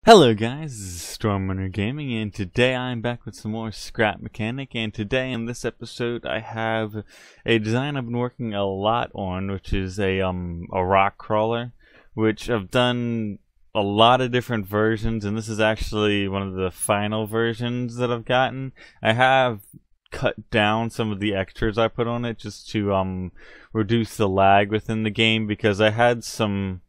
Hello guys, this is StormRunner Gaming, and today I'm back with some more Scrap Mechanic, and today in this episode I have a design I've been working a lot on, which is a rock crawler, which I've done a lot of different versions, and this is actually one of the final versions that I've gotten. I have cut down some of the extras I put on it just to reduce the lag within the game, because I had some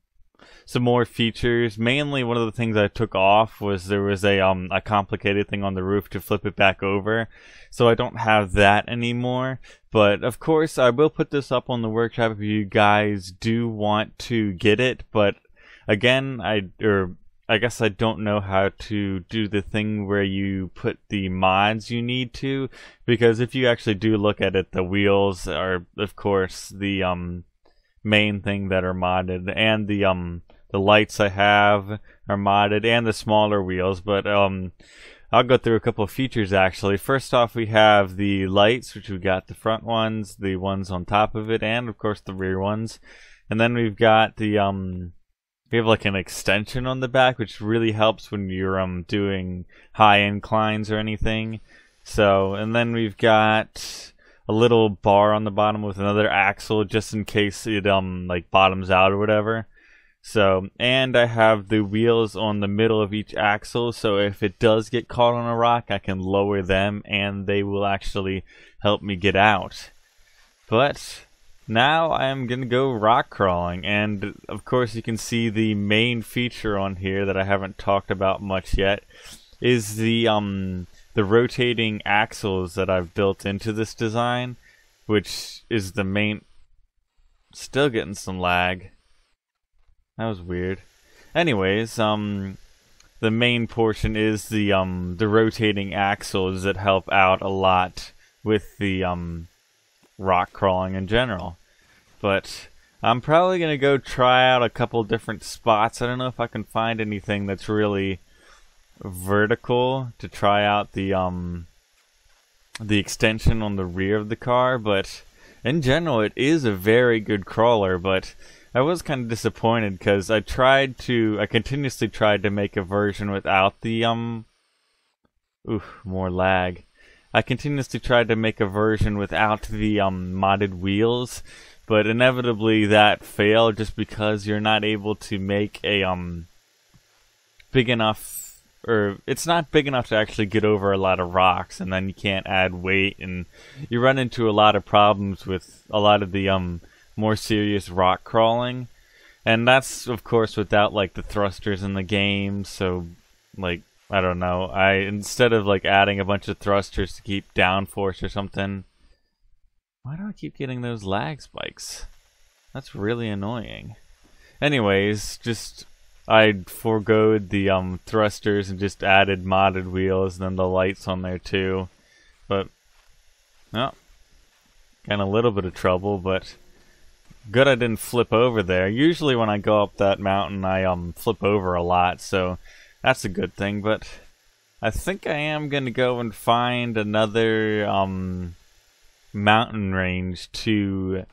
more features. Mainly one of the things I took off was there was a complicated thing on the roof to flip it back over, so I don't have that anymore. But of course I will put this up on the workshop if you guys do want to get it, but again I guess I don't know how to do the thing where you put the mods you need to, because if you actually do look at it, the wheels are of course the main thing that are modded, and the lights I have are modded, and the smaller wheels. But I'll go through a couple of features actually. First off, we have the lights, which we got the front ones, the ones on top of it, and of course the rear ones. And then we've got the we have like an extension on the back, which really helps when you're doing high inclines or anything. So, and then we've got a little bar on the bottom with another axle just in case it like bottoms out or whatever. So, and I have the wheels on the middle of each axle, so if it does get caught on a rock, I can lower them and they will actually help me get out. But now I am gonna go rock crawling, and of course you can see the main feature on here that I haven't talked about much yet is the rotating axles that I've built into this design, which is the main. Still getting some lag. That was weird. Anyways, the main portion is the rotating axles that help out a lot with the rock crawling in general. But I'm probably gonna go try out a couple different spots. I don't know if I can find anything that's really vertical to try out the extension on the rear of the car, but in general it is a very good crawler. But I was kind of disappointed because I continuously tried to make a version without the more lag. I continuously tried to make a version without the modded wheels, but inevitably that failed just because you're not able to make a big enough, or it's not big enough to actually get over a lot of rocks, and then you can't add weight, and you run into a lot of problems with a lot of the more serious rock crawling. And that's of course without like the thrusters in the game. So like, I don't know, instead of like adding a bunch of thrusters to keep downforce or something, why do I keep getting those lag spikes? That's really annoying. Anyways, just I foregoed the thrusters and just added modded wheels and then the lights on there too. But well, got in a little bit of trouble, but good I didn't flip over there. Usually when I go up that mountain I flip over a lot, so that's a good thing. But I think I am gonna go and find another mountain range to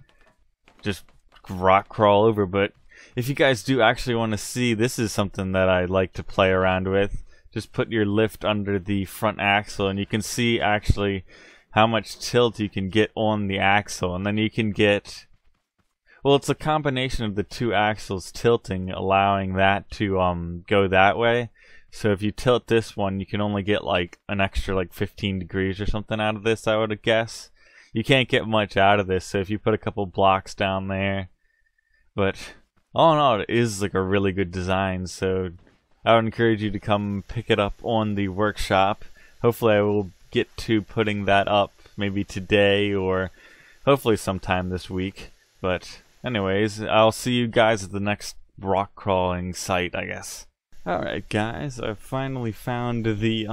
just rock crawl over. But if you guys do actually want to see, this is something that I like to play around with. Just put your lift under the front axle and you can see actually how much tilt you can get on the axle, and then you can get, well, it's a combination of the two axles tilting, allowing that to go that way. So if you tilt this one, you can only get like an extra like 15 degrees or something out of this, I would guess. You can't get much out of this, so if you put a couple blocks down there. But all in all, it is like a really good design, so I would encourage you to come pick it up on the workshop. Hopefully I will get to putting that up maybe today or hopefully sometime this week. But anyways, I'll see you guys at the next rock crawling site, I guess. Alright guys, I finally found the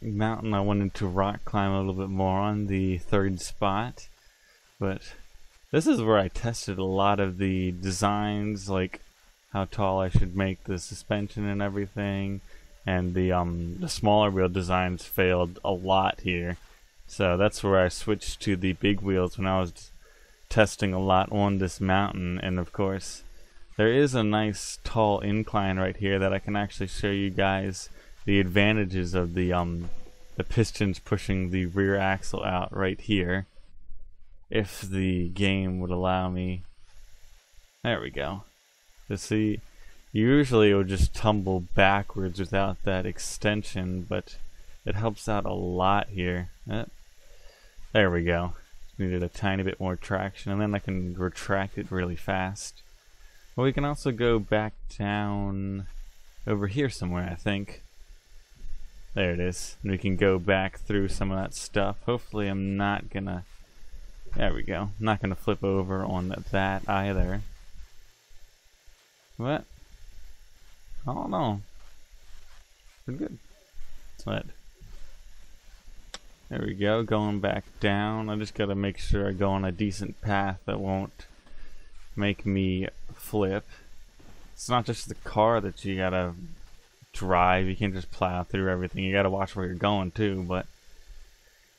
mountain I wanted to rock climb a little bit more on, the third spot. But this is where I tested a lot of the designs, like how tall I should make the suspension and everything. And the smaller wheel designs failed a lot here. So that's where I switched to the big wheels when I was testing a lot on this mountain. And of course, There is a nice tall incline right here that I can actually show you guys the advantages of the pistons pushing the rear axle out right here, if the game would allow me. There we go. To see, usually it would just tumble backwards without that extension, but it helps out a lot here. There we go. Needed a tiny bit more traction, and then I can retract it really fast. Well, we can also go back down over here somewhere, I think. There it is. And we can go back through some of that stuff. Hopefully I'm not gonna... There we go. I'm not gonna flip over on that either. What? I don't know. Pretty good. But there we go. Going back down. I just gotta make sure I go on a decent path that won't make me flip. It's not just the car that you gotta drive. You can't just plow through everything. You gotta watch where you're going too. But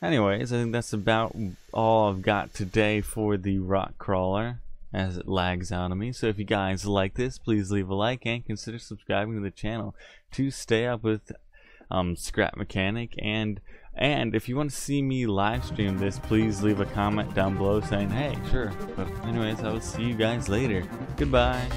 anyways, I think that's about all I've got today for the rock crawler as it lags out of me. So if you guys like this, please leave a like and consider subscribing to the channel to stay up with Scrap Mechanic. And if you want to see me live stream this, please leave a comment down below saying, hey, sure. But anyways, I will see you guys later. Goodbye.